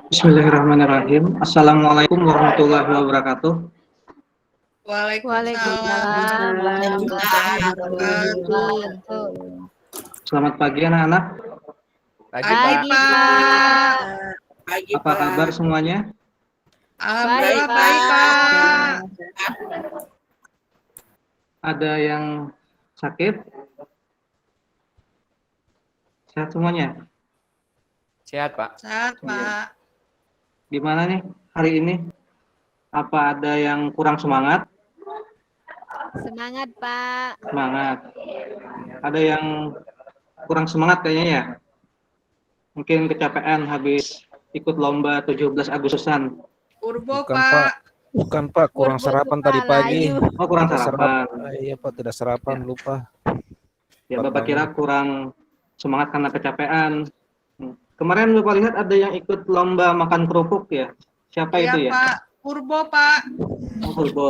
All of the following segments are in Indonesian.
Bismillahirrahmanirrahim. Assalamualaikum warahmatullahi wabarakatuh. Waalaikumsalam warahmatullahi wabarakatuh. Selamat pagi anak-anak. Pagi, Pak. Apa kabar semuanya? Alhamdulillah baik, Pak. Ada yang sakit? Sehat semuanya? Sehat, Pak. Sehat, Pak. Gimana nih hari ini? Apa ada yang kurang semangat? Semangat, Pak. Semangat. Ada yang kurang semangat kayaknya ya? Mungkin kecapean habis ikut lomba 17 Agustusan. Purbo, Bukan, Pak. Bukan Pak, kurang sarapan tadi pagi. Oh, kurang sarapan. Iya Pak, tidak sarapan, lupa. Ya, Bapak kira kurang semangat karena kecapean. Kemarin Bapak lihat ada yang ikut lomba makan kerupuk ya? Siapa Iya, itu ya? Pak. Purbo, Pak. Oh, Purbo.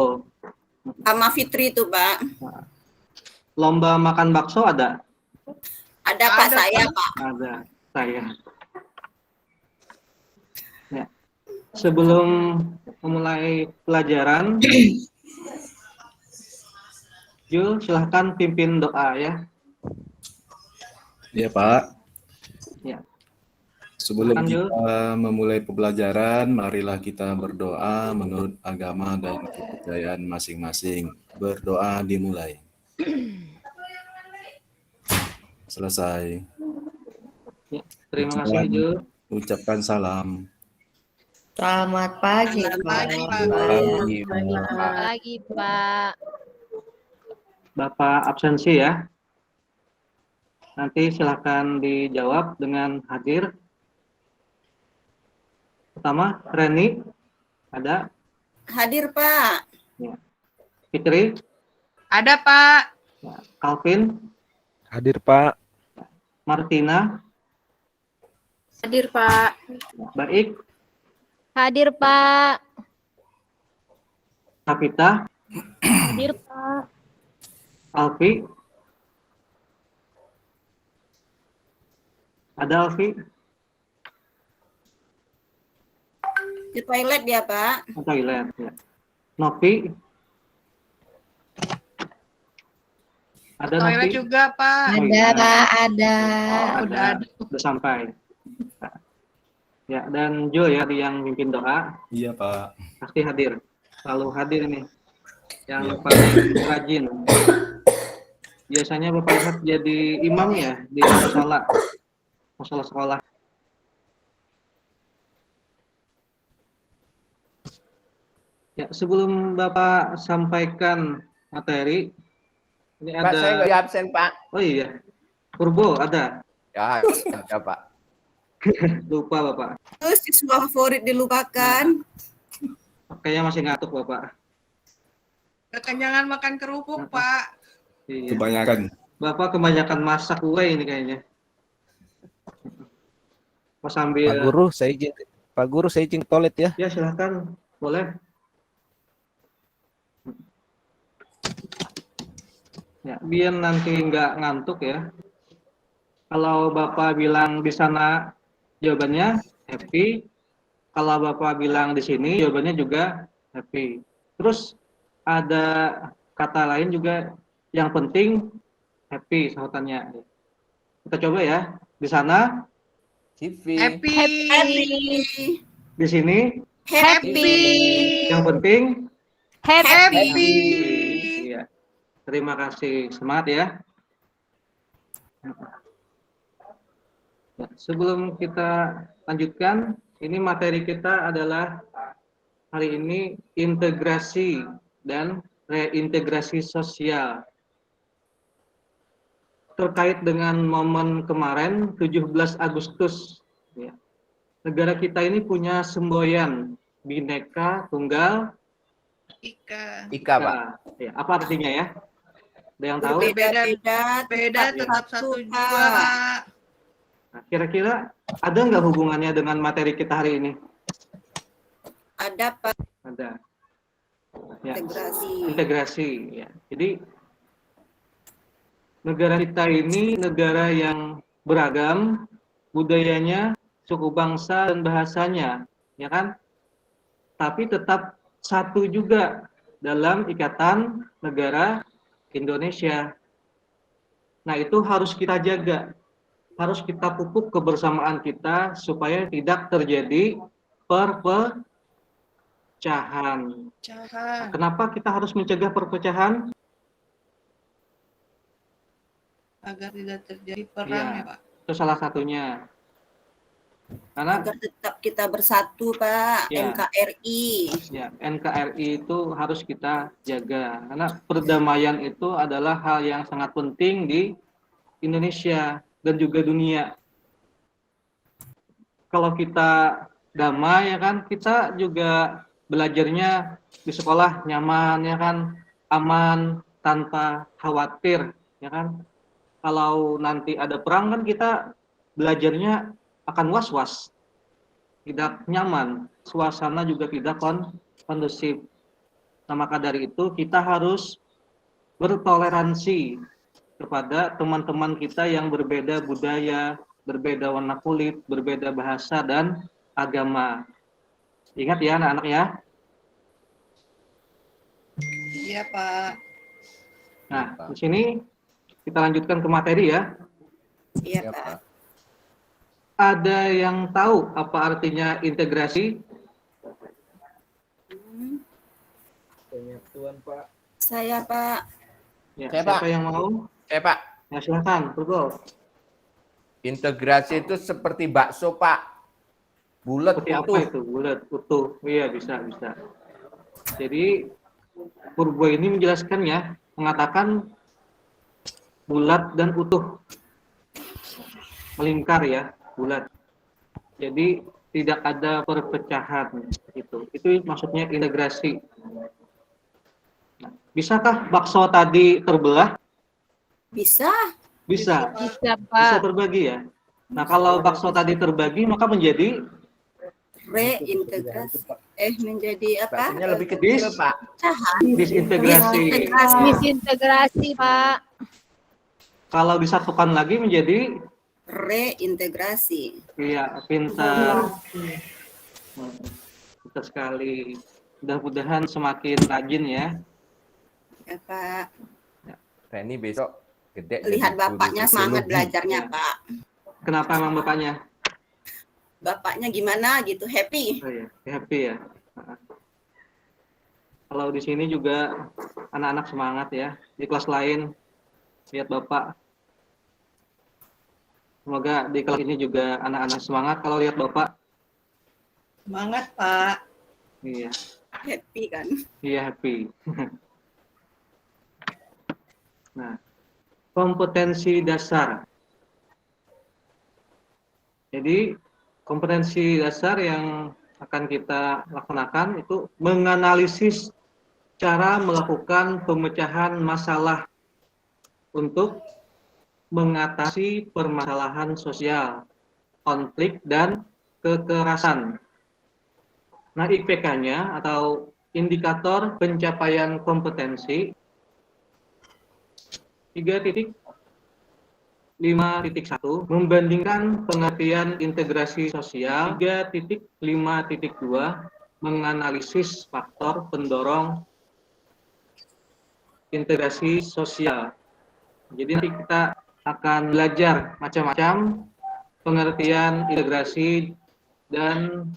Sama Fitri itu, Pak. Lomba makan bakso ada? Ada Pak, saya, Pak. Ada, saya. Ya. Sebelum memulai pelajaran, Jul, silahkan pimpin doa ya. Iya Pak. Ya. Sebelum Silakan, Jul. kita memulai pembelajaran, marilah kita berdoa menurut agama dan kepercayaan masing-masing. Berdoa dimulai. Selesai. Ya, terima kasih, Jul. Ucapkan salam. Selamat pagi, Pak. Selamat pagi, Pak. Bapak absensi ya. Nanti silahkan dijawab dengan hadir. Pertama, Reni, ada? Hadir, Pak. Ya. Fitri, Ada, Pak. ya. Calvin, Hadir Pak. Martina, Hadir, Pak. ya. Baik, Hadir, Pak. Kapita, Hadir, Pak. Alfi, ada Alfi, Di toilet dia, Pak. toilet, ya. Novi, ada Toilet Novi? juga, Pak. Oh, iya. ada. Oh, Udah ada. Udah sampai. Ya, dan Jo ya yang mimpin doa, Iya Pak. pasti hadir. Selalu hadir nih. Yang Ya. paling rajin. Biasanya Bapak lihat jadi imam ya di musola sekolah. Ya, sebelum Bapak sampaikan materi, ini Pak, saya nggak ada. absen, Pak. Oh iya, Purbo ada. Ya, ada, Pak. Lupa Bapak. Terus siswa favorit dilupakan. Kayaknya masih ngantuk Bapak. Kekenyangan makan kerupuk, Pak. Iya. Kebanyakan. Bapak kebanyakan masak kue ini kayaknya. Mau sambil. Pak Guru, saya izin ke toilet ya. Ya silahkan, boleh. Ya, biar nanti nggak ngantuk ya. Kalau Bapak bilang di sana jawabannya happy, kalau Bapak bilang di sini jawabannya juga happy. Terus ada kata lain juga yang penting happy sautannya. Kita coba ya. Di sana, TV. Happy. di sini, Happy. yang penting Happy. Iya. Terima kasih. Semangat ya. Ya, sebelum kita lanjutkan, ini materi kita adalah hari ini integrasi dan reintegrasi sosial. Terkait dengan momen kemarin 17 Agustus, ya. Negara kita ini punya semboyan Bhinneka Tunggal Ika. Pak. Ya, apa artinya ya? Ada yang tahu? Beda tetap satu jua, Pak. Nah, kira-kira ada nggak hubungannya dengan materi kita hari ini? Ada, Pak. Ada. Ya, Integrasi. integrasi. Ya. Jadi negara kita ini negara yang beragam, budayanya suku bangsa dan bahasanya, ya kan? Tapi tetap satu juga dalam ikatan negara Indonesia. Nah, itu harus kita jaga. Harus kita pupuk kebersamaan kita supaya tidak terjadi perpecahan. Jangan. Kenapa kita harus mencegah perpecahan? Agar tidak terjadi perang Iya. ya Pak. Itu salah satunya. Karena Agar tetap kita bersatu, Pak. Ya. NKRI. ya, NKRI itu harus kita jaga. Karena perdamaian itu adalah hal yang sangat penting di Indonesia dan juga dunia. Kalau kita damai, ya kan, kita juga belajarnya di sekolah nyaman, ya kan, aman, tanpa khawatir, ya kan. Kalau nanti ada perang kan kita belajarnya akan was-was, tidak nyaman, suasana juga tidak kondusif. Nah, maka dari itu kita harus bertoleransi kepada teman-teman kita yang berbeda budaya, berbeda warna kulit, berbeda bahasa dan agama. Ingat ya anak-anak ya. Iya Pak. Nah, di sini kita lanjutkan ke materi ya. Iya, Ya, Pak. Pak. Ada yang tahu apa artinya integrasi? Penyatuan, Pak. Saya, Pak. Ya, Saya, siapa Pak. yang mau? Pak, Ya, silakan, Purbo. integrasi itu seperti bakso, Pak. Bulat Seperti apa utuh. itu? Bulat, utuh. Iya, bisa. Jadi, Purbo ini menjelaskannya, mengatakan bulat dan utuh. Melingkar ya, bulat. Jadi, tidak ada perpecahan. Itu maksudnya integrasi. Nah, bisakah bakso tadi terbelah? Bisa. Bisa. Bisa, Bisa Pak. terbagi ya. Nah, kalau bakso tadi terbagi, maka menjadi Reintegrasi. Menjadi apa? Baksonya lebih kecil, Pak. disintegrasi. Disintegrasi, Pak. Kalau disatukan lagi menjadi, Reintegrasi. iya, pintar. Pintar sekali. Mudah-mudahan semakin rajin ya. Ya, Pak. Reni besok gede. Lihat jadi bapaknya guru semangat sosiologi. belajarnya, Ya. Pak. Kenapa emang bapaknya? Bapaknya gimana gitu, happy. Oh, iya, happy ya. Kalau di sini juga anak-anak semangat ya. Di kelas lain lihat bapak. Semoga di kelas ini juga anak-anak semangat kalau lihat bapak. Semangat Pak. Iya, Happy kan. iya happy. Nah, kompetensi dasar. Jadi, kompetensi dasar yang akan kita laksanakan itu menganalisis cara melakukan pemecahan masalah untuk mengatasi permasalahan sosial, konflik, dan kekerasan. Nah, IPK-nya atau indikator pencapaian kompetensi 3.5.1 membandingkan pengertian integrasi sosial. 3.5.2 menganalisis faktor pendorong integrasi sosial. Jadi nanti kita akan belajar macam-macam pengertian integrasi dan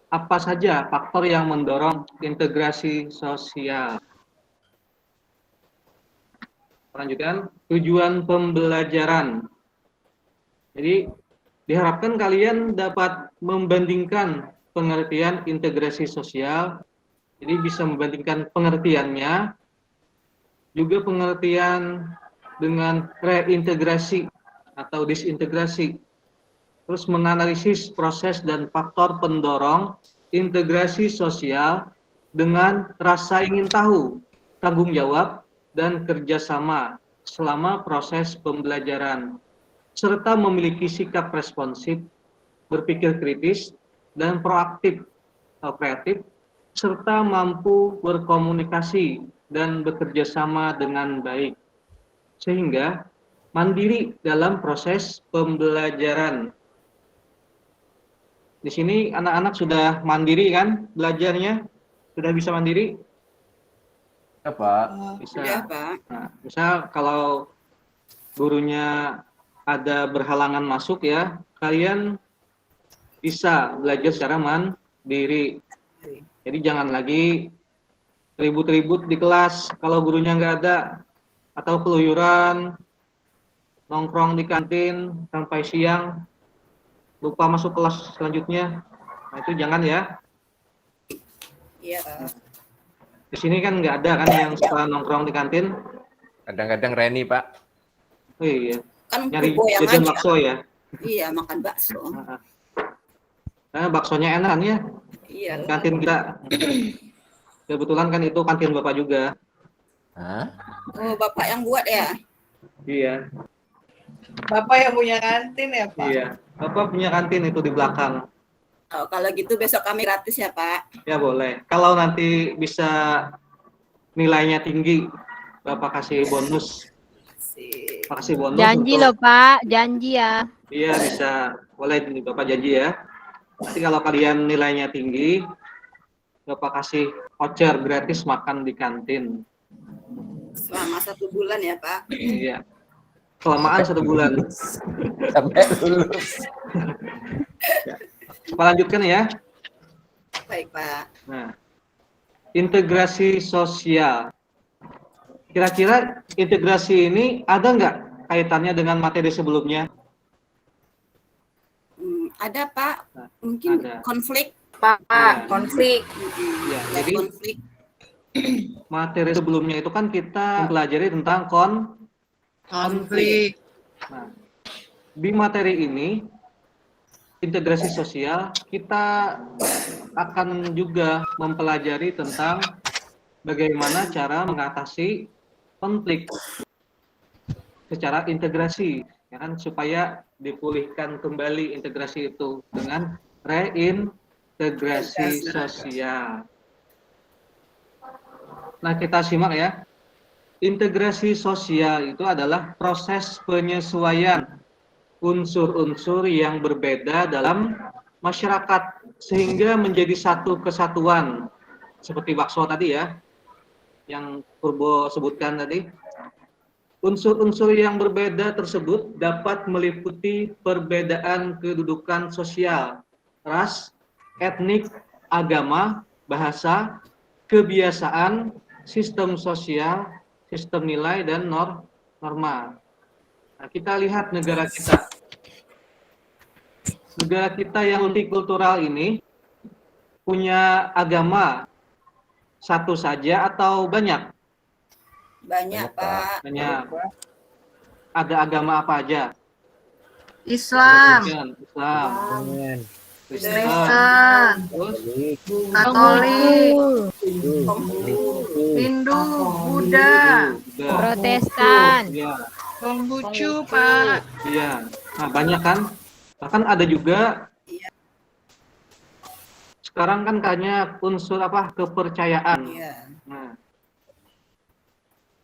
apa saja faktor yang mendorong integrasi sosial. Lanjutkan, tujuan pembelajaran. Jadi diharapkan kalian dapat membandingkan pengertian integrasi sosial. Jadi bisa membandingkan pengertiannya, juga pengertian dengan reintegrasi atau disintegrasi. Terus menganalisis proses dan faktor pendorong integrasi sosial dengan rasa ingin tahu, tanggung jawab, dan kerjasama selama proses pembelajaran, serta memiliki sikap responsif, berpikir kritis, dan proaktif atau kreatif, serta mampu berkomunikasi dan bekerja sama dengan baik, sehingga mandiri dalam proses pembelajaran. Di sini anak-anak sudah mandiri kan belajarnya? Sudah bisa mandiri? Ya, Pak. Bisa. Ya, Pak. Nah, misal kalau gurunya ada berhalangan masuk ya, kalian bisa belajar secara mandiri. Jadi jangan lagi ribut-ribut di kelas kalau gurunya nggak ada, atau keluyuran, nongkrong di kantin sampai siang, lupa masuk kelas selanjutnya. Nah, itu jangan ya. Iya. Di sini kan nggak ada kan yang suka nongkrong di kantin. Kadang-kadang Reni, Pak. Oh iya, Kan nyari Kubo yang jajan ngajak. bakso ya. Iya, makan bakso. Nah, baksonya enak kan ya, Iya. kantin kita. Kebetulan kan itu kantin Bapak juga. Hah? Oh, Bapak yang buat ya? Iya, Bapak yang punya kantin ya, Pak? iya. Bapak punya kantin itu di belakang. Oh, kalau gitu besok kami gratis ya, Pak. Ya boleh. Kalau nanti bisa nilainya tinggi, Bapak kasih bonus. Sip. Kasih bonus Janji untuk- loh Pak, janji ya. Iya bisa, boleh ini Bapak janji ya. Nanti kalau kalian nilainya tinggi, Bapak kasih voucher gratis makan di kantin. Selama 1 bulan ya, Pak. Iya. Kelamaan 1 bulan. Sampai lulus. Kita lanjutkan ya. Baik, Pak. Nah, integrasi sosial. Kira-kira integrasi ini ada nggak kaitannya dengan materi sebelumnya? Ada, Pak. Nah, Mungkin ada. konflik. Pak, Iya. konflik. Ya, Ya, jadi konflik. materi sebelumnya itu kan kita mempelajari tentang Konflik. Nah, di materi ini integrasi sosial kita akan juga mempelajari tentang bagaimana cara mengatasi konflik secara integrasi, ya kan, supaya dipulihkan kembali integrasi itu dengan reintegrasi sosial. Nah, kita simak ya. Integrasi sosial itu adalah proses penyesuaian unsur-unsur yang berbeda dalam masyarakat sehingga menjadi satu kesatuan. Seperti bakso tadi ya, yang Purbo sebutkan tadi. Unsur-unsur yang berbeda tersebut dapat meliputi perbedaan kedudukan sosial, ras, etnik, agama, bahasa, kebiasaan, sistem sosial, sistem nilai, dan norma. Nah, kita lihat negara kita. Negara kita yang multikultural ini punya agama satu saja atau banyak? Banyak, Pak. Banyak. Ada agama apa aja? Islam, Islam, Amin. Kristen, Kristen, terus Katolik, Konghucu. Hindu, Buddha, Buddha. Protestan. Iya, Konghucu, Pak. iya. Nah, banyak kan? Bahkan ada juga sekarang kan kayaknya unsur apa? Kepercayaan. Iya. Nah,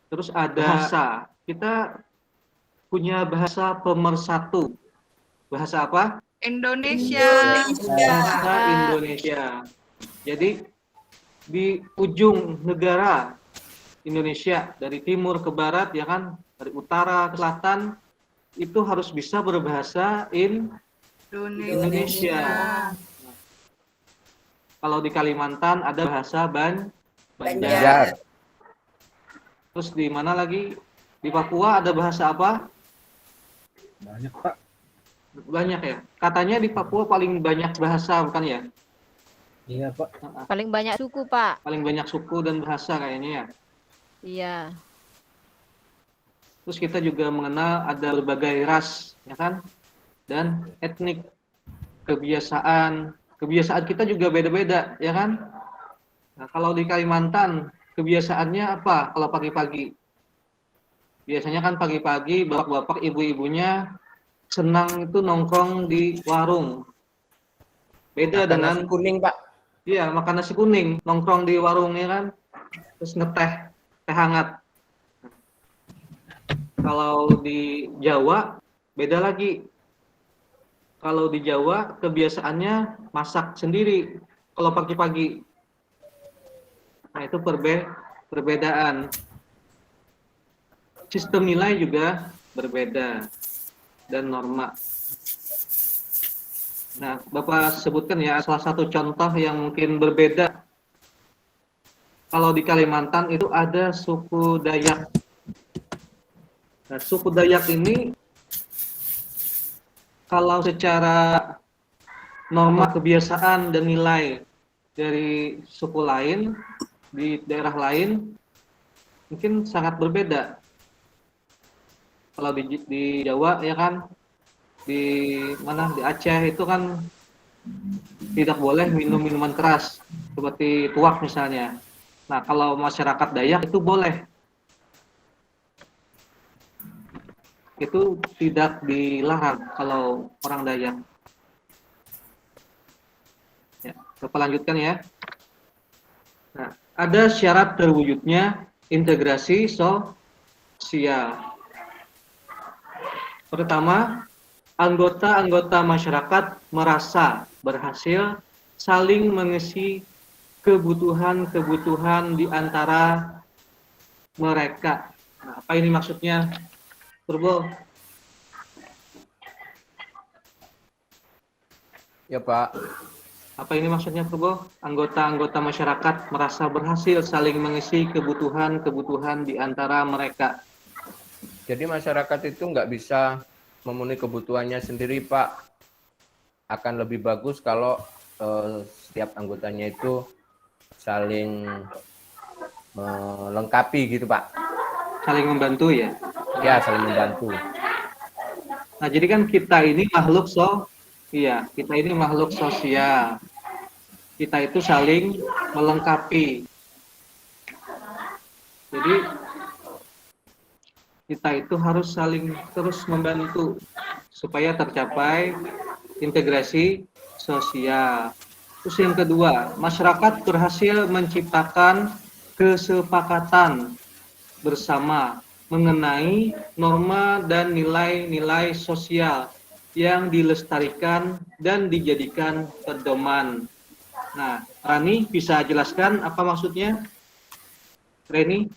terus ada bahasa. Kita punya bahasa pemersatu. Bahasa apa? Indonesia, Bahasa Indonesia. Jadi di ujung negara Indonesia dari timur ke barat ya kan, dari utara ke selatan itu harus bisa berbahasa Indonesia. Kalau di Kalimantan ada bahasa Banjar. Banjar. Terus di mana lagi? Di Papua ada bahasa apa? Banyak, Pak. Banyak ya. Katanya di Papua paling banyak bahasa bukan ya? Iya, Pak. Paling banyak suku Pak. Paling banyak suku dan bahasa kayaknya ya. Iya. Terus kita juga mengenal ada berbagai ras, ya kan? Dan etnik, kebiasaan kita juga beda-beda, ya kan? Nah, kalau di Kalimantan, kebiasaannya apa kalau pagi-pagi? Biasanya kan pagi-pagi bapak-bapak, ibu-ibunya senang itu nongkrong di warung. Beda Makan dengan nasi kuning, Pak. iya, makan nasi kuning, nongkrong di warungnya kan, terus ngeteh, teh hangat. Kalau di Jawa beda lagi. Kalau di Jawa kebiasaannya masak sendiri kalau pagi-pagi. Nah, itu perbedaan. Sistem nilai juga berbeda dan norma. Nah, Bapak sebutkan ya salah satu contoh yang mungkin berbeda. Kalau di Kalimantan itu ada suku Dayak. Nah, suku Dayak ini kalau secara norma kebiasaan dan nilai dari suku lain di daerah lain mungkin sangat berbeda. Kalau di Jawa ya kan, di mana di Aceh itu kan tidak boleh minum minuman keras seperti tuak misalnya. Nah, kalau masyarakat Dayak itu boleh. Itu tidak dilarang kalau orang Dayak. Ya, Bapak lanjutkan ya. Nah, ada syarat terwujudnya integrasi sosial. Pertama, anggota-anggota masyarakat merasa berhasil saling mengisi kebutuhan-kebutuhan di antara mereka. Nah, apa ini maksudnya, Purbo? Ya, Pak. Apa ini maksudnya, Purbo? Anggota-anggota masyarakat merasa berhasil saling mengisi kebutuhan-kebutuhan di antara mereka. Jadi masyarakat itu nggak bisa memenuhi kebutuhannya sendiri, Pak. Akan lebih bagus kalau setiap anggotanya itu saling melengkapi gitu, Pak. Saling membantu ya? Ya, saling membantu. Nah, jadi kan kita ini makhluk kita ini makhluk sosial. Kita itu saling melengkapi. Jadi kita itu harus saling terus membantu supaya tercapai integrasi sosial. Terus yang kedua, masyarakat berhasil menciptakan kesepakatan bersama mengenai norma dan nilai-nilai sosial yang dilestarikan dan dijadikan pedoman. Nah, Rani bisa jelaskan apa maksudnya? Reni?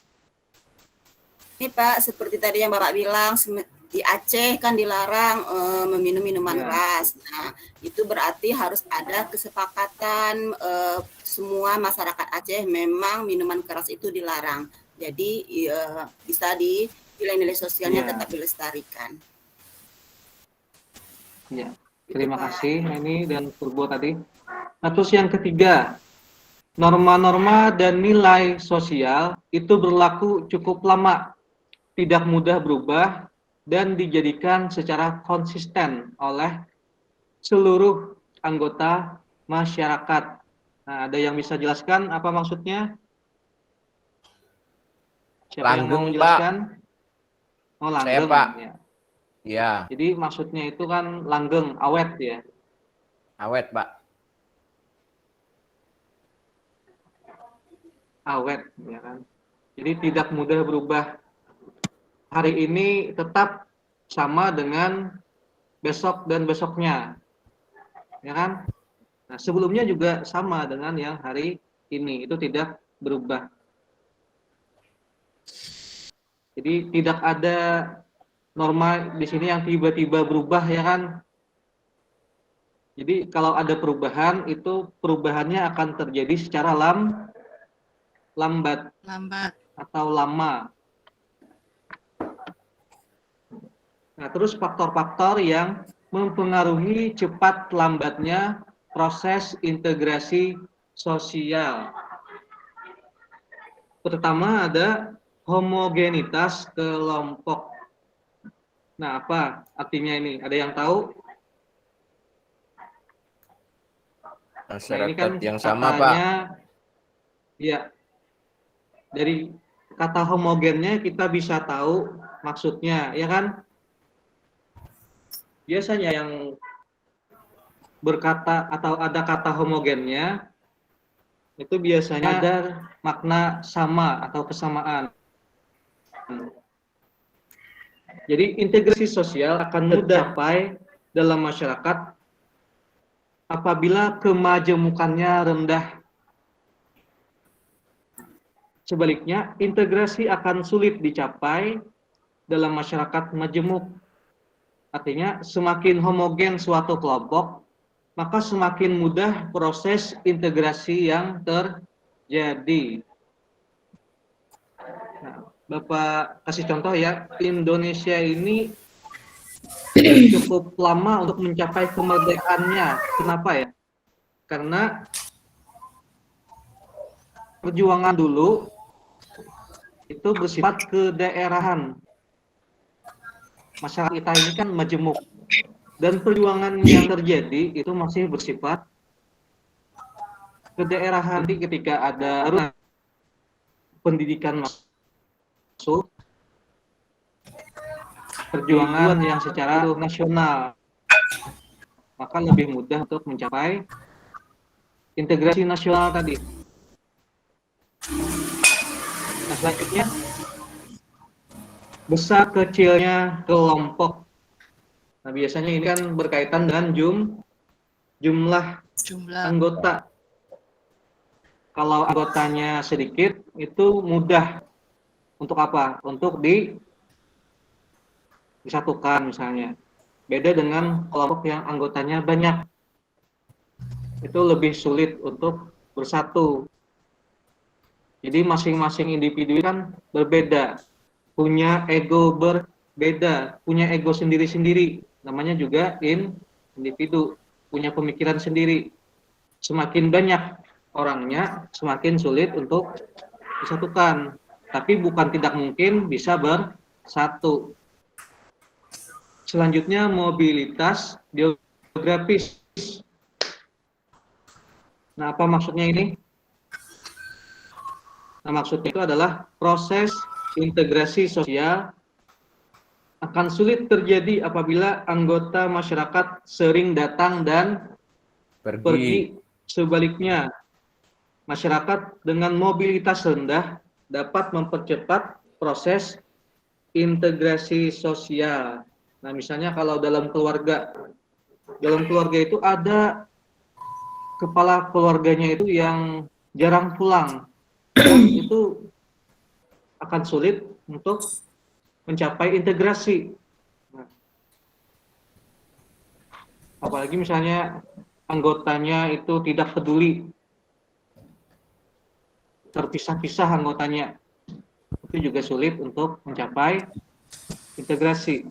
Ini Pak, seperti tadi yang Bapak bilang, di Aceh kan dilarang meminum minuman keras. Nah, itu berarti harus ada kesepakatan semua masyarakat Aceh memang minuman keras itu dilarang. Jadi bisa di nilai-nilai sosialnya tetap dilestarikan. Ya, terima kasih Reni dan Purbo tadi. Nah, terus yang ketiga, norma-norma dan nilai sosial itu berlaku cukup lama, tidak mudah berubah, dan dijadikan secara konsisten oleh seluruh anggota masyarakat. Nah, ada yang bisa jelaskan apa maksudnya? Siapa yang mau menjelaskan? Oh, langgeng. Saya, Pak. Ya. Ya, Jadi maksudnya itu kan langgeng, awet ya. awet, Pak. Awet, ya kan. Jadi tidak mudah berubah. Hari ini tetap sama dengan besok dan besoknya, ya kan? Nah, sebelumnya juga sama dengan yang hari ini, itu tidak berubah. Jadi tidak ada norma di sini yang tiba-tiba berubah, ya kan? Jadi kalau ada perubahan, itu perubahannya akan terjadi secara lambat atau lama. Nah, terus faktor-faktor yang mempengaruhi cepat lambatnya proses integrasi sosial. Pertama ada homogenitas kelompok. Nah, apa artinya ini? Ada yang tahu? Masyarakat Nah, ini kan yang sama, Pak. katanya, ya, dari kata homogennya kita bisa tahu maksudnya, ya kan? Biasanya yang berkata atau ada kata homogennya itu biasanya ada makna sama atau kesamaan. Jadi integrasi sosial akan mudah dicapai dalam masyarakat apabila kemajemukannya rendah. Sebaliknya, integrasi akan sulit dicapai dalam masyarakat majemuk. Artinya, semakin homogen suatu kelompok, maka semakin mudah proses integrasi yang terjadi. Nah, Bapak kasih contoh ya, Indonesia ini cukup lama untuk mencapai kemerdekaannya. Kenapa ya? Karena perjuangan dulu itu bersifat kedaerahan. Masyarakat kita ini kan majemuk, dan perjuangan yang terjadi itu masih bersifat kedaerahan. Nanti ketika ada pendidikan masuk, perjuangan yang secara nasional, maka lebih mudah untuk mencapai integrasi nasional tadi. Nah, selanjutnya, besar kecilnya kelompok. Nah, biasanya ini kan berkaitan dengan jumlah anggota. Kalau anggotanya sedikit, itu mudah untuk apa? Untuk disatukan misalnya. Beda dengan kelompok yang anggotanya banyak. Itu lebih sulit untuk bersatu. Jadi masing-masing individu kan berbeda, punya ego berbeda, punya ego sendiri-sendiri. Namanya juga individu, punya pemikiran sendiri. Semakin banyak orangnya, semakin sulit untuk disatukan. Tapi bukan tidak mungkin bisa bersatu. Selanjutnya, mobilitas geografis. Nah, apa maksudnya ini? Nah, maksudnya itu adalah proses integrasi sosial akan sulit terjadi apabila anggota masyarakat sering datang dan pergi. Sebaliknya, masyarakat dengan mobilitas rendah dapat mempercepat proses integrasi sosial. Nah, misalnya kalau dalam keluarga itu ada kepala keluarganya itu yang jarang pulang. Itu akan sulit untuk mencapai integrasi. Nah, apalagi misalnya anggotanya itu tidak peduli, terpisah-pisah anggotanya, itu juga sulit untuk mencapai integrasi.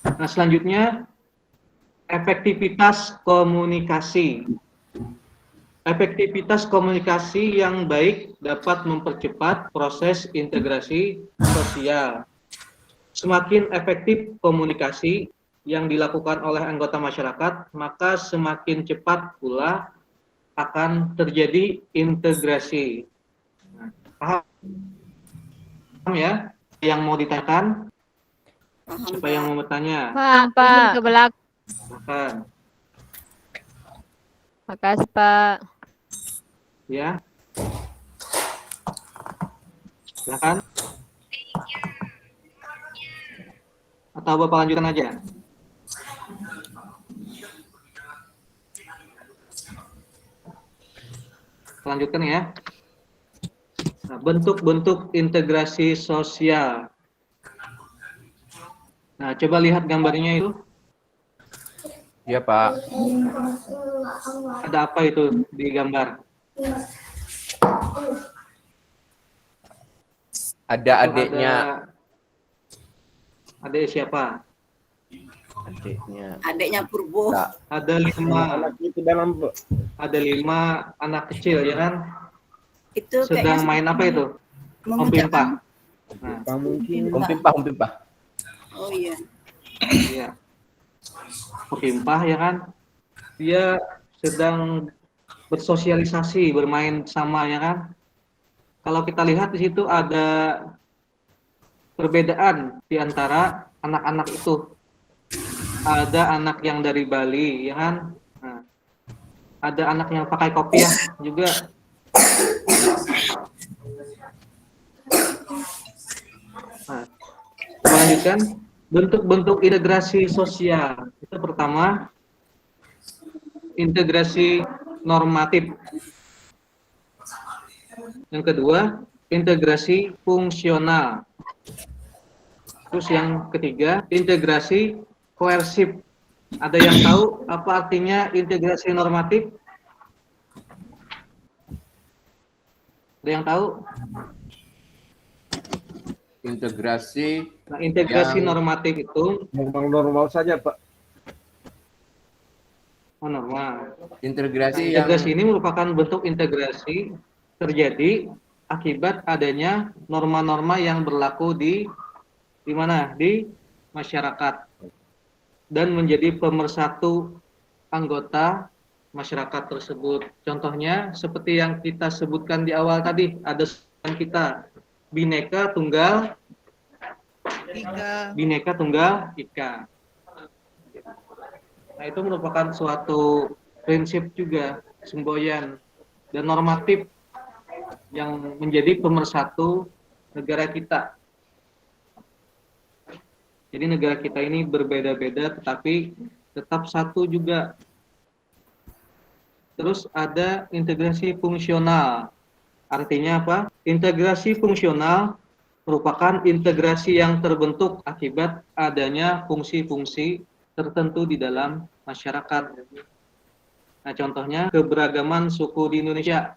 Nah, selanjutnya, efektivitas komunikasi. Efektivitas komunikasi yang baik dapat mempercepat proses integrasi sosial. Semakin efektif komunikasi yang dilakukan oleh anggota masyarakat, maka semakin cepat pula akan terjadi integrasi. Nah, paham ya? Yang mau ditanyakan? Siapa yang mau bertanya? Pak, ke belakang. Silakan. Makasih, Pak. Ya. Silakan. Atau Bapak lanjutkan aja? Lanjutkan ya. Nah, bentuk-bentuk integrasi sosial. Nah, coba lihat gambarnya itu. Iya, Pak. Ada apa itu di gambar? Ada adiknya. Adik siapa? Adiknya Purbo. Nah, Ada 5. Anak itu dalam Ada 5 anak kecil ya kan? Itu Sedang main apa itu? Pimpah. Nah, mungkin Pimpah. Oh iya. iya. Pimpah ya kan? Dia sedang bersosialisasi, bermain sama ya kan? Kalau kita lihat di situ ada perbedaan di antara anak-anak itu. Ada anak yang dari Bali ya kan? Nah, ada anak yang pakai kopiah juga. Nah, melanjutkan bentuk-bentuk integrasi sosial. Itu pertama, integrasi normatif. Yang kedua, integrasi fungsional. Terus yang ketiga, integrasi koersif. Ada yang tahu apa artinya integrasi normatif? Ada yang tahu? Integrasi Nah, integrasi yang normatif itu Normal saja, Pak. normal. integrasi Integrasi yang ini merupakan bentuk integrasi terjadi akibat adanya norma-norma yang berlaku di mana? Di masyarakat dan menjadi pemersatu anggota masyarakat tersebut. Contohnya seperti yang kita sebutkan di awal tadi, ada slogan kita Bhinneka Tunggal Ika. Nah, itu merupakan suatu prinsip juga, semboyan dan normatif yang menjadi pemersatu negara kita. Jadi negara kita ini berbeda-beda tetapi tetap satu juga. Terus ada integrasi fungsional. Artinya apa? Integrasi fungsional merupakan integrasi yang terbentuk akibat adanya fungsi-fungsi tertentu di dalam masyarakat. Nah, contohnya keberagaman suku di Indonesia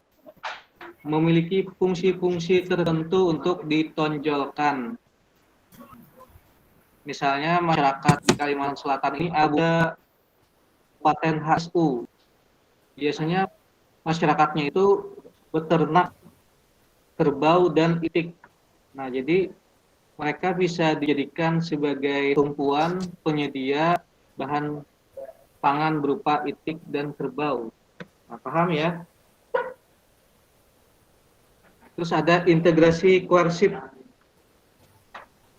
memiliki fungsi-fungsi tertentu untuk ditonjolkan. Misalnya masyarakat di Kalimantan Selatan ini ada paten HSU. Biasanya masyarakatnya itu beternak kerbau dan itik. Nah, jadi mereka bisa dijadikan sebagai tumpuan penyedia bahan pangan berupa itik dan kerbau. Nah, paham ya? Terus ada integrasi koersif.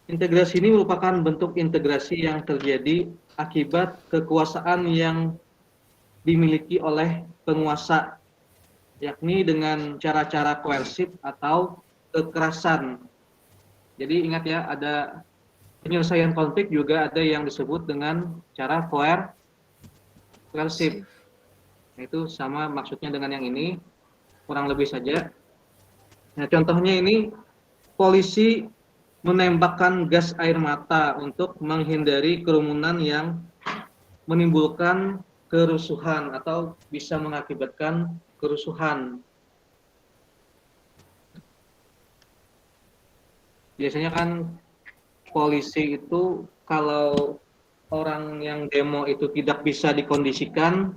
Integrasi ini merupakan bentuk integrasi yang terjadi akibat kekuasaan yang dimiliki oleh penguasa, yakni dengan cara-cara koersif atau kekerasan. Jadi ingat ya, ada penyelesaian konflik juga ada yang disebut dengan cara koersif. Itu sama maksudnya dengan yang ini, kurang lebih saja. Nah, contohnya ini polisi menembakkan gas air mata untuk menghindari kerumunan yang menimbulkan kerusuhan atau bisa mengakibatkan kerusuhan. Biasanya kan polisi itu kalau orang yang demo itu tidak bisa dikondisikan,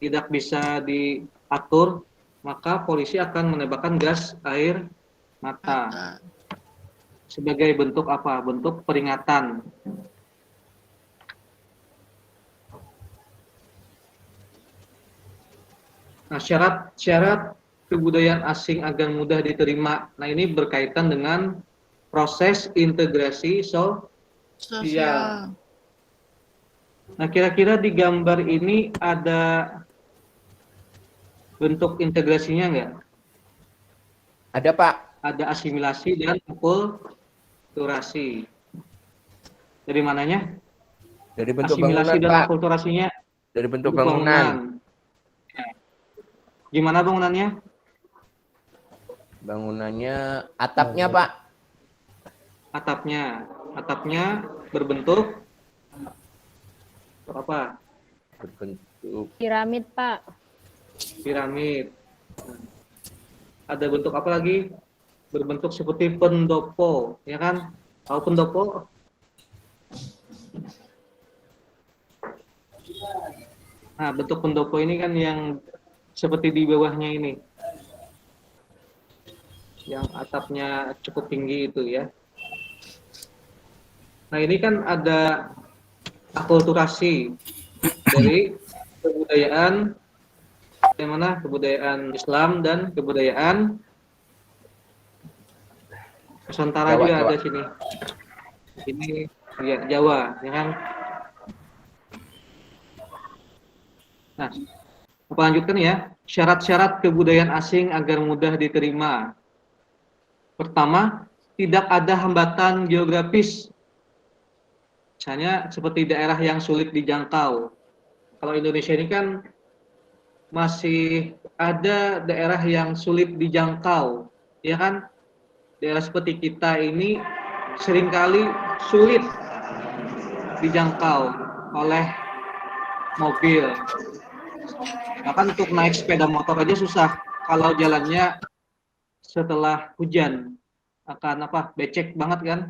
tidak bisa diatur, maka polisi akan menembakkan gas air mata. Sebagai bentuk apa? Bentuk peringatan. Nah, syarat kebudayaan asing agar mudah diterima. Nah, ini berkaitan dengan proses integrasi sosial. Nah, kira-kira di gambar ini ada bentuk integrasinya nggak? ada, Pak. Ada asimilasi dan akulturasi. Dari mananya? Dari bentuk Asimilasi bangunan, dan Pak. akulturasinya. Dari bentuk bangunan. Gimana bangunannya? Bangunannya atapnya, Pak. Atapnya berbentuk apa? Berbentuk Piramid, Pak. Piramid. Ada bentuk apa lagi? Berbentuk seperti pendopo, ya kan? Tahu pendopo? Nah, bentuk pendopo ini kan yang seperti di bawahnya ini. Yang atapnya cukup tinggi itu ya. Nah, ini kan ada akulturasi dari kebudayaan, yang mana kebudayaan Islam dan kebudayaan Nusantara Jawa, juga Jawa. ada sini. Ini ya Jawa, ya kan? Nah, kita lanjutkan ya. Syarat-syarat kebudayaan asing agar mudah diterima. Pertama, tidak ada hambatan geografis. Misalnya seperti daerah yang sulit dijangkau. Kalau Indonesia ini kan masih ada daerah yang sulit dijangkau, ya kan? Daerah seperti kita ini seringkali sulit dijangkau oleh mobil. Bahkan untuk naik sepeda motor aja susah kalau jalannya setelah hujan, akan becek banget kan.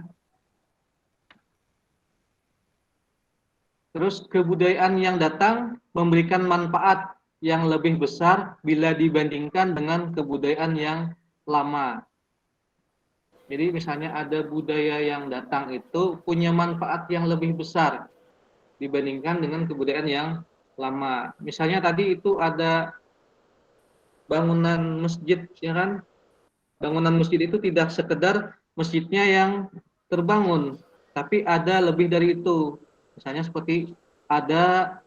Terus kebudayaan yang datang memberikan manfaat yang lebih besar bila dibandingkan dengan kebudayaan yang lama. Jadi misalnya ada budaya yang datang itu punya manfaat yang lebih besar dibandingkan dengan kebudayaan yang lama. Misalnya tadi itu ada bangunan masjid, ya kan? Bangunan masjid itu tidak sekedar masjidnya yang terbangun, tapi ada lebih dari itu. Misalnya seperti ada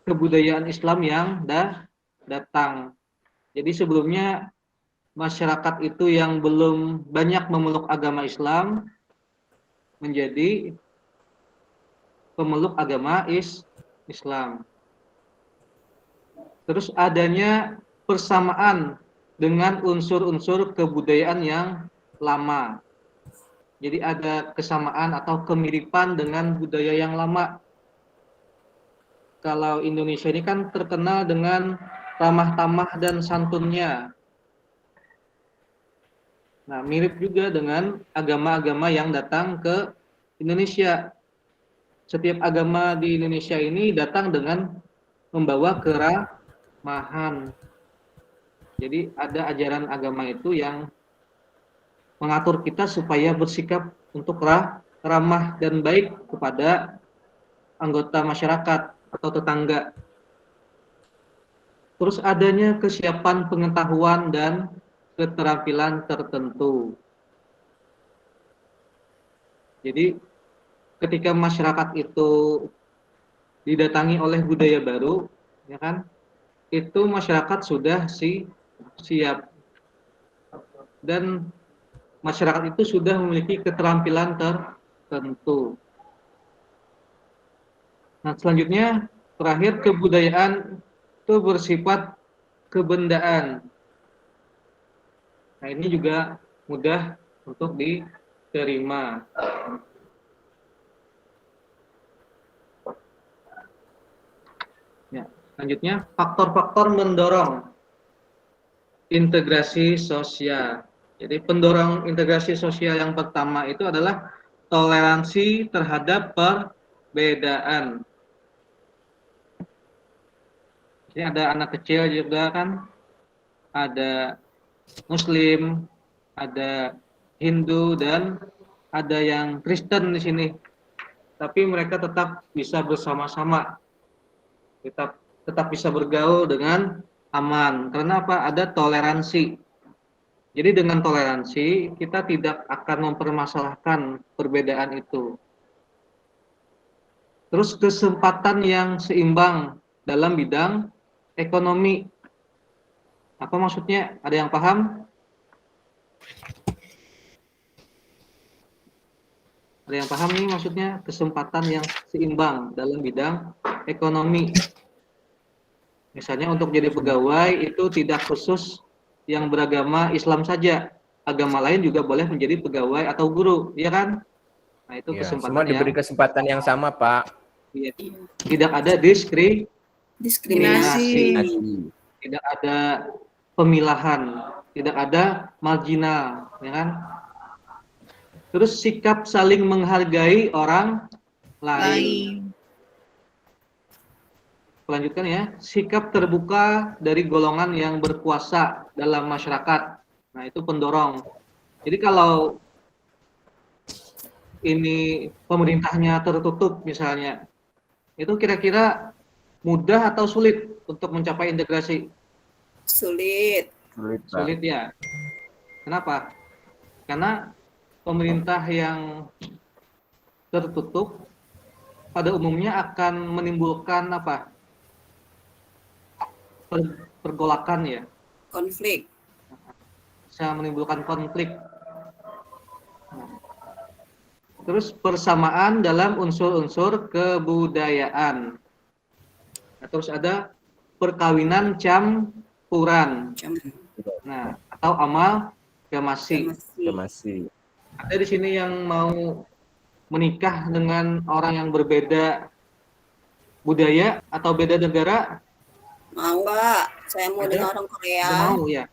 kebudayaan Islam yang datang. Jadi sebelumnya masyarakat itu yang belum banyak memeluk agama Islam menjadi pemeluk agama Islam. Terus adanya persamaan dengan unsur-unsur kebudayaan yang lama. Jadi ada kesamaan atau kemiripan dengan budaya yang lama. Kalau Indonesia ini kan terkenal dengan ramah tamah dan santunnya. Nah, mirip juga dengan agama-agama yang datang ke Indonesia. Setiap agama di Indonesia ini datang dengan membawa keramahan. Jadi ada ajaran agama itu yang mengatur kita supaya bersikap untuk ramah dan baik kepada anggota masyarakat atau tetangga. Terus adanya kesiapan pengetahuan dan keterampilan tertentu. Jadi ketika masyarakat itu didatangi oleh budaya baru, ya kan? Itu masyarakat sudah siap. Dan masyarakat itu sudah memiliki keterampilan tertentu. Nah, selanjutnya terakhir kebudayaan itu bersifat kebendaan. Nah, ini juga mudah untuk diterima. Ya, selanjutnya faktor-faktor mendorong integrasi sosial. Jadi pendorong integrasi sosial yang pertama itu adalah toleransi terhadap perbedaan. Ini ada anak kecil juga kan, ada Muslim, ada Hindu, dan ada yang Kristen di sini. Tapi mereka tetap bisa bersama-sama, tetap bisa bergaul dengan aman. Karena apa? Ada toleransi. Jadi dengan toleransi kita tidak akan mempermasalahkan perbedaan itu. Terus kesempatan yang seimbang dalam bidang ekonomi. Apa maksudnya? Ada yang paham? Ada yang paham nih maksudnya kesempatan yang seimbang dalam bidang ekonomi. Misalnya untuk jadi pegawai itu tidak khusus yang beragama Islam saja. Agama lain juga boleh menjadi pegawai atau guru, ya kan? Nah, itu Ya, kesempatan semua diberi kesempatan yang sama, Pak. Tidak ada diskriminasi. Tidak ada pemilahan, tidak ada marginal, ya kan? Terus sikap saling menghargai orang lain. Lanjutkan ya, sikap terbuka dari golongan yang berkuasa dalam masyarakat. Nah, itu pendorong. Jadi kalau ini pemerintahnya tertutup misalnya, itu kira-kira mudah atau sulit untuk mencapai integrasi? Sulit. Sulit ya. Kenapa? Karena pemerintah yang tertutup pada umumnya akan menimbulkan pergolakan ya. Konflik. Bisa menimbulkan konflik. Terus persamaan dalam unsur-unsur kebudayaan. Nah, terus ada perkawinan campuran. Jam- Nah, atau amal gamasi. Masih. Ada di sini yang mau menikah dengan orang yang berbeda budaya atau beda negara? Mau Pak, saya mau Ada? dengan orang Korea. Tidak mau ya?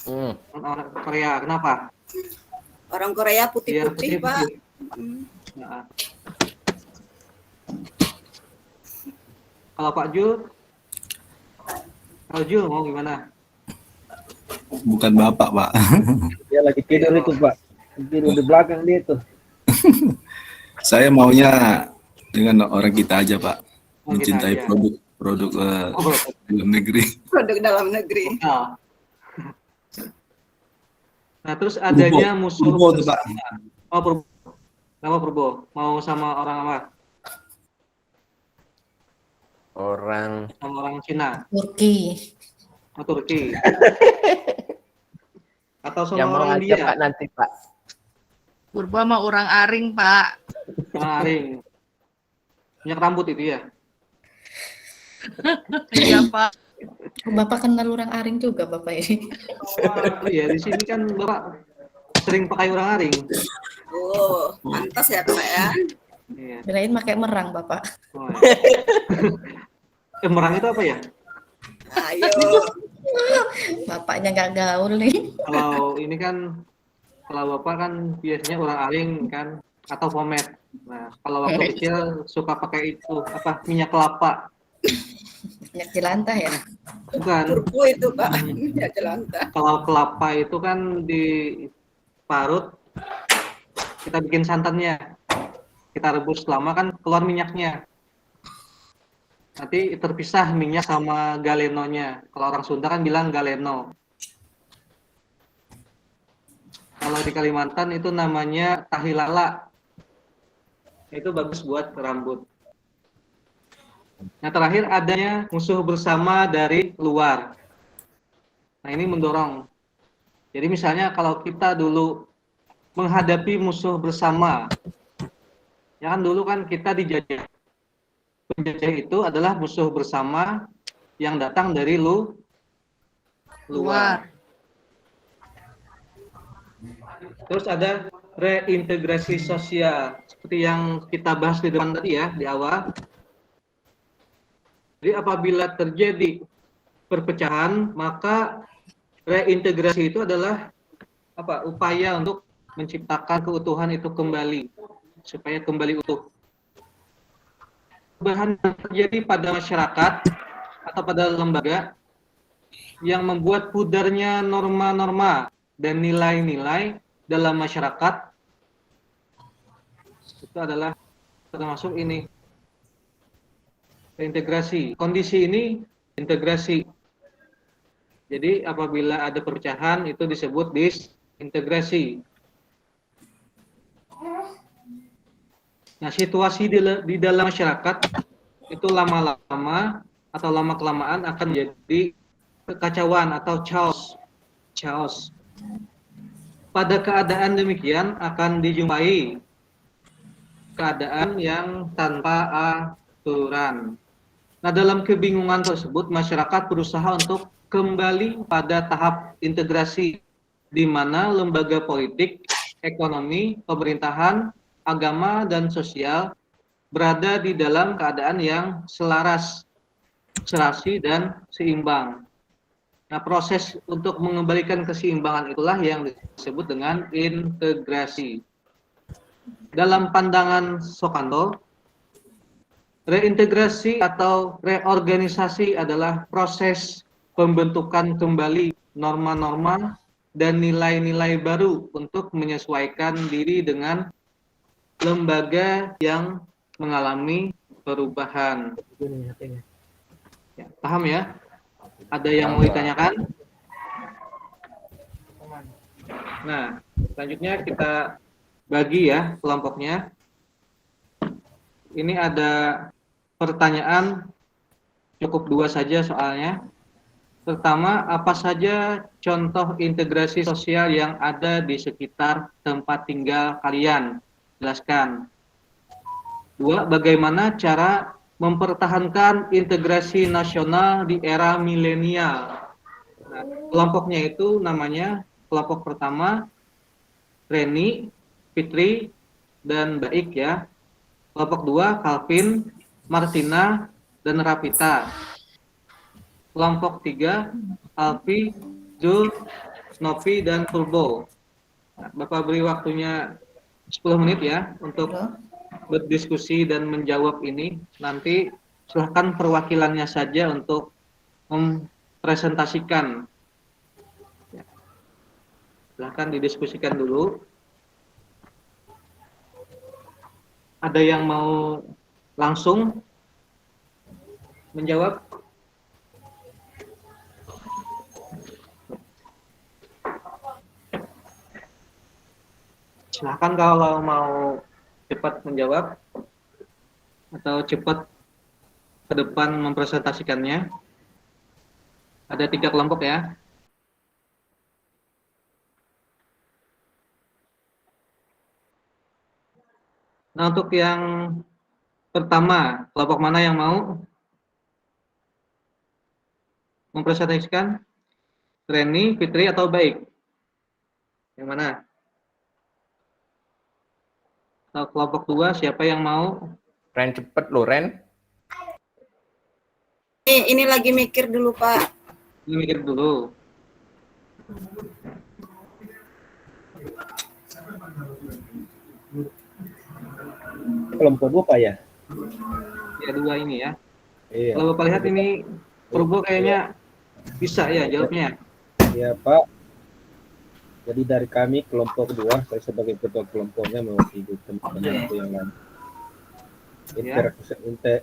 Hmm. Orang Korea, kenapa? Orang Korea Iya, putih-putih Pak. putih. Hmm. Nah. Kalau Pak Jul, kalau Jul mau gimana? Bukan bapak, Pak. Dia lagi tidur itu, Pak. Tidur di belakang dia tuh. Saya maunya dengan orang kita aja, Pak. Oh, kita Mencintai aja. produk Oh, bro. dalam negeri. Produk dalam negeri. Nah. Nah, terus adanya musuh Purbo tuh, Pak. bersama. Oh, Purbo. Nama Purbo? Mau sama orang apa? Orang Sama orang Cina Turki. atau Turki? Atau sama yang mau orang aja India? Pak nanti Pak. Purba mah orang Aring, Pak. Maring. Minyak rambut itu ya? Iya, Pak. Bapak kenal orang Aring juga, Bapak ini. Oh iya, di sini kan Bapak sering pakai orang Aring. Oh, pantas ya Pak ya. Iya. Kirain pakai merang, Bapak. Oh, iya. Merang itu apa ya? Ayo. Bapaknya nggak gaul nih. Kalau ini kan, kalau Bapak kan biasanya orang Aring kan, atau pomade. Nah, kalau waktu kecil suka pakai itu, apa, minyak kelapa. Minyak jelantah ya. Bukan. Turbo itu Pak. Ya jelantah. Kalau kelapa itu kan diparut, kita bikin santannya. Kita rebus lama kan keluar minyaknya. Nanti terpisah minyak sama galenonya. Kalau orang Sunda kan bilang galeno. Kalau di Kalimantan itu namanya tahilala. Itu bagus buat rambut. Nah, terakhir adanya musuh bersama dari luar. Nah, ini mendorong. Jadi misalnya kalau kita dulu menghadapi musuh bersama, ya kan dulu kan kita dijajah. Penjajah itu adalah musuh bersama yang datang dari luar. Terus ada reintegrasi sosial, seperti yang kita bahas di depan tadi ya, di awal. Jadi apabila terjadi perpecahan, maka reintegrasi itu adalah apa? Upaya untuk menciptakan keutuhan itu kembali, supaya kembali utuh. Perubahan yang terjadi pada masyarakat atau pada lembaga yang membuat pudarnya norma-norma dan nilai-nilai dalam masyarakat itu adalah termasuk ini reintegrasi. Kondisi ini integrasi. Jadi apabila ada perpecahan itu disebut disintegrasi. Nah, situasi di dalam masyarakat itu lama-lama atau lama-kelamaan akan menjadi kekacauan atau chaos. Pada keadaan demikian akan dijumpai keadaan yang tanpa aturan. Nah, dalam kebingungan tersebut masyarakat berusaha untuk kembali pada tahap integrasi di mana lembaga politik, ekonomi, pemerintahan, agama, dan sosial berada di dalam keadaan yang selaras, serasi, dan seimbang. Nah, proses untuk mengembalikan keseimbangan itulah yang disebut dengan integrasi. Dalam pandangan Soekarno, reintegrasi atau reorganisasi adalah proses pembentukan kembali norma-norma dan nilai-nilai baru untuk menyesuaikan diri dengan lembaga yang mengalami perubahan. Ya, paham ya? Ada yang mau ditanyakan? Nah, selanjutnya kita bagi ya kelompoknya. Ini ada pertanyaan, cukup 2 saja soalnya. Pertama, apa saja contoh integrasi sosial yang ada di sekitar tempat tinggal kalian? Jelaskan. 2, bagaimana cara mempertahankan integrasi nasional di era milenial. Nah, kelompoknya itu namanya kelompok pertama Reni, Fitri, dan Baik ya. Kelompok 2 Calvin, Martina, dan Rapita. Kelompok 3 Alfi, Jul, Novi, dan Turbo. Nah, Bapak beri waktunya 10 menit ya untuk berdiskusi dan menjawab ini. Nanti silahkan perwakilannya saja untuk mempresentasikan. Ya. Silahkan didiskusikan dulu. Ada yang mau langsung menjawab? Silahkan kalau mau cepat menjawab atau cepat ke depan mempresentasikannya. Ada 3 kelompok ya. Nah, untuk yang pertama, kelompok mana yang mau mempresentasikan? Reni, Fitri, atau Baik? Yang mana? Atau kelompok 2, siapa yang mau? Ren, cepet lo, Ren. Ini lagi mikir dulu, Pak. Mikir dulu. Kelompok 2 Pak ya? Ya, 2 ini ya. Iya. Kalau Bapak lihat ini Purbo kayaknya bisa ya jawabnya. Iya Pak. Jadi dari kami kelompok 2, saya sebagai ketua kelompoknya mewakili teman-teman yang lain.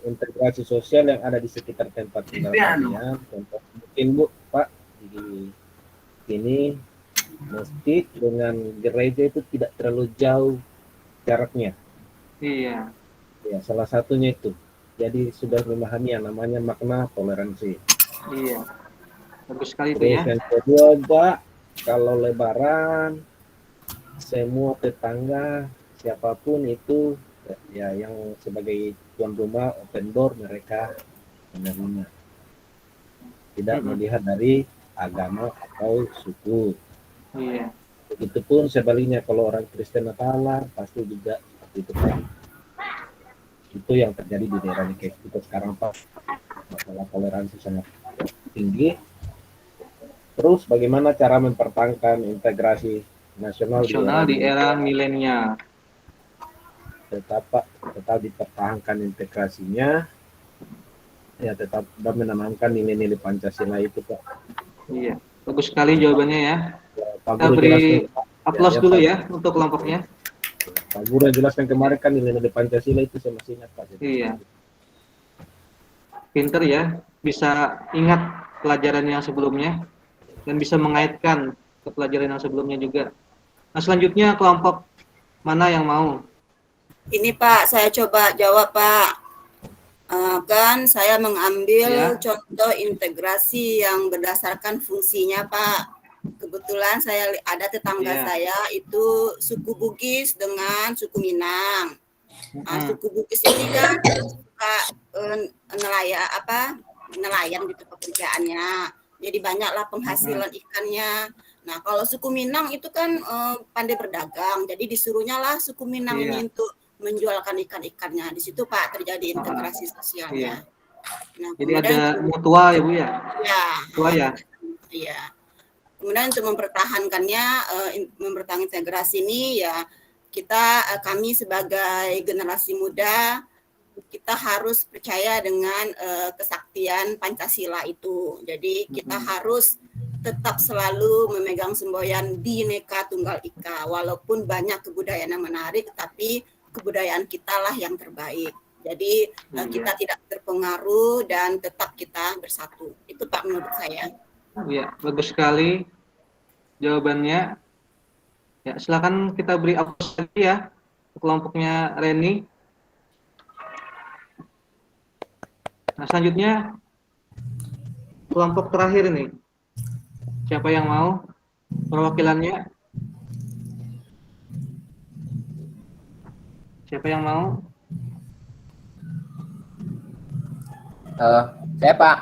Integrasi sosial yang ada di sekitar tempat tinggal kalian. Contoh mungkin Bu, Pak, di sini masjid dengan gereja itu tidak terlalu jauh jaraknya. Iya. Ya, salah satunya itu. Jadi sudah memahami yang namanya makna toleransi. Iya. Bagus sekali itu Terus ya. yang kedua, Pak, kalau lebaran semua tetangga siapapun itu ya yang sebagai tuan rumah open door mereka menerima. Tidak melihat dari agama atau suku. Iya. Begitupun sebaliknya kalau orang Kristen Natalan pasti juga seperti itu Pak. Itu yang terjadi di daerah ini kayak kita sekarang Pak. Masalah toleransi sangat tinggi. Terus bagaimana cara mempertahankan integrasi nasional di era milenial? Tetap dipertahankan integrasinya. Ya tetap menanamkan nilai-nilai Pancasila itu Pak. Iya. Bagus sekali jawabannya ya. Pak Kita Guru beri jelaskan, aplaus dulu ya untuk kelompoknya. Pak Guru jelaskan kemarin kan nilai-nilai Pancasila itu saya masih ingat Pak. Iya. Pinter ya, bisa ingat pelajaran yang sebelumnya dan bisa mengaitkan ke pelajaran yang sebelumnya juga. Nah, selanjutnya kelompok mana yang mau? Ini Pak, saya coba jawab Pak. Kan saya mengambil contoh integrasi yang berdasarkan fungsinya Pak. Kebetulan saya ada tetangga saya itu suku Bugis dengan suku Minang. Suku Bugis ini kan suka nelayan gitu pekerjaannya. Jadi banyaklah penghasilan ikannya. Nah kalau suku Minang itu kan pandai berdagang. Jadi disuruhnya lah suku Minang ini untuk menjualkan ikan-ikannya. Di situ Pak terjadi integrasi sosialnya. Nah, jadi ada mutua ya Bu ya? Iya. Mutua ya? Iya. Kemudian untuk mempertahankannya, mempertahankan integrasi ini ya kami sebagai generasi muda kita harus percaya dengan kesaktian Pancasila itu. Jadi kita harus tetap selalu memegang semboyan Bhinneka Tunggal Ika. Walaupun banyak kebudayaan yang menarik, tapi kebudayaan kita lah yang terbaik. Jadi kita tidak terpengaruh dan tetap kita bersatu. Itu Pak menurut saya. Iya, bagus sekali jawabannya. Ya, silakan kita beri aplaus lagi ya kelompoknya Reni. Nah, selanjutnya kelompok terakhir nih. Siapa yang mau perwakilannya? Siapa yang mau? Saya Pak,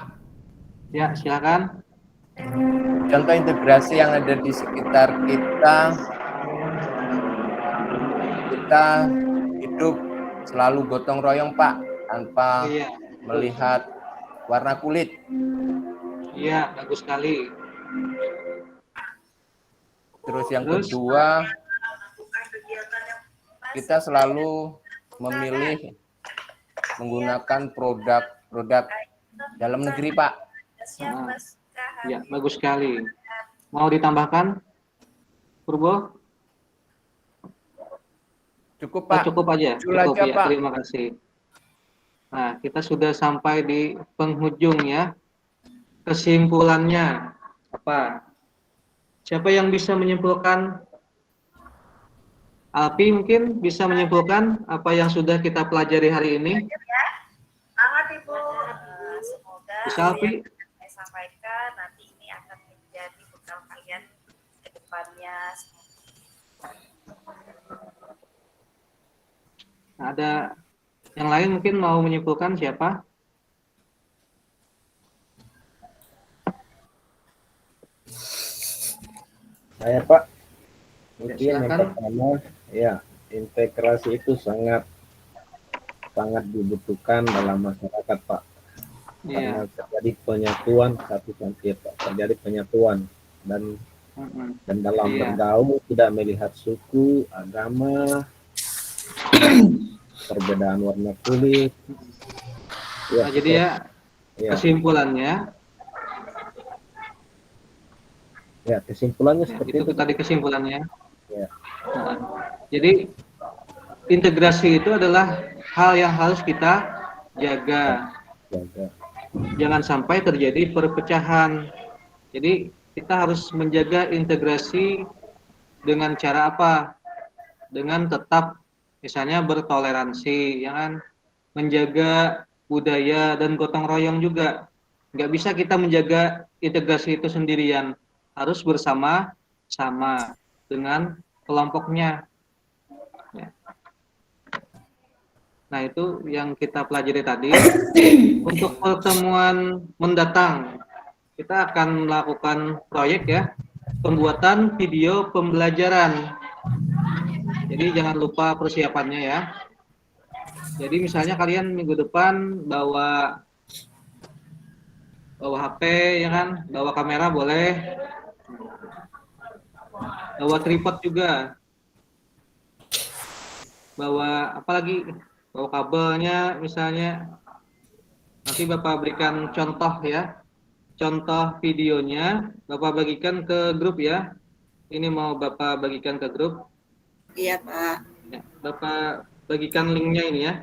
Ya, silakan. contoh integrasi yang ada di sekitar kita, kita hidup selalu gotong royong Pak, tanpa Iya, melihat warna kulit. iya, bagus sekali. Terus yang Terus? kedua, kita selalu memilih menggunakan produk dalam negeri Pak. Nah, ya, bagus sekali. Mau ditambahkan, Purbo? Cukup Oh, Pak. cukup aja. Jujur Cukup aja, ya. Pak. Terima kasih. Nah, kita sudah sampai di penghujung ya. Kesimpulannya apa? Siapa yang bisa menyimpulkan? Alpi mungkin bisa menyimpulkan apa yang sudah kita pelajari hari ini? Sangat Ibu. Semoga Bisa, Alpi? yang saya sampaikan nanti ini akan menjadi bekal kalian ke depannya. Nah, ada yang lain mungkin mau menyimpulkan siapa? Saya Pak, mungkin yang silakan. pertama ya integrasi itu sangat dibutuhkan dalam masyarakat Pak, karena Iya. terjadi penyatuan satu sama lain Pak, terjadi penyatuan dan dalam Iya. bergaul tidak melihat suku, agama, perbedaan warna kulit. Nah, jadi ya kesimpulannya, kesimpulannya ya, seperti itu itu. tadi kesimpulannya. Ya. Nah, jadi integrasi itu adalah hal yang harus kita jaga. Jangan sampai terjadi perpecahan. Jadi kita harus menjaga integrasi dengan cara apa? Dengan tetap misalnya bertoleransi, ya kan? Menjaga budaya dan gotong royong juga. Nggak bisa kita menjaga integrasi itu sendirian, harus bersama-sama dengan kelompoknya. Ya. Nah, itu yang kita pelajari tadi. Untuk pertemuan mendatang, kita akan melakukan proyek ya, pembuatan video pembelajaran. Jadi jangan lupa persiapannya ya. Jadi misalnya kalian minggu depan bawa HP ya kan, bawa kamera boleh, bawa tripod juga, bawa apa lagi, bawa kabelnya misalnya. Nanti Bapak berikan contoh ya, contoh videonya Bapak bagikan ke grup ya. Ini mau Bapak bagikan ke grup. Iya Pak. Ya, Bapak bagikan linknya ini ya.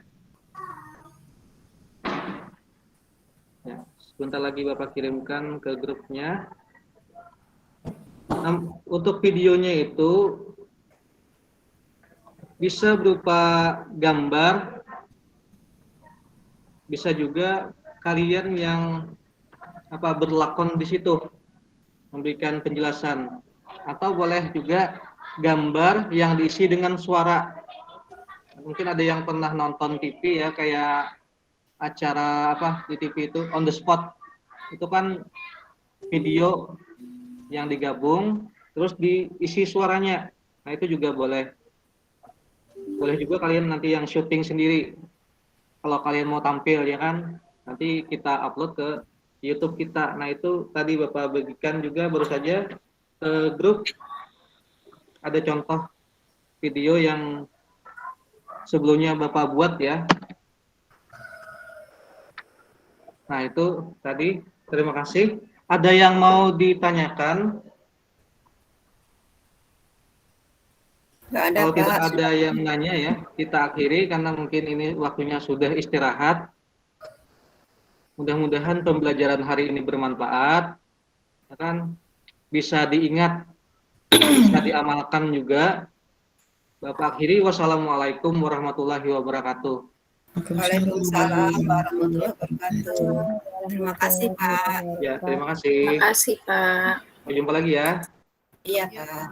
Ya, sebentar lagi Bapak kirimkan ke grupnya. Nah, untuk videonya itu bisa berupa gambar, bisa juga kalian yang berlakon di situ memberikan penjelasan, atau boleh juga gambar yang diisi dengan suara. Mungkin ada yang pernah nonton TV ya, kayak acara di TV itu on the spot, itu kan video yang digabung terus diisi suaranya. Nah, itu juga boleh juga kalian nanti yang syuting sendiri. Kalau kalian mau tampil ya kan, nanti kita upload ke YouTube kita. Nah, itu tadi Bapak bagikan juga baru saja ke grup. Ada contoh video yang sebelumnya Bapak buat ya. Nah, itu tadi. Terima kasih. Ada yang mau ditanyakan? Nggak ada, Kalau tidak Pak. ada yang nanya ya, kita akhiri karena mungkin ini waktunya sudah istirahat. Mudah-mudahan pembelajaran hari ini bermanfaat, ya kan? Bisa diingat, bisa diamalkan juga. Bapak akhiri, wassalamualaikum warahmatullahi wabarakatuh. Waalaikumsalam warahmatullahi wabarakatuh. Terima kasih Pak. Ya, terima kasih. Terima kasih Pak. Sampai jumpa lagi ya. Iya Pak.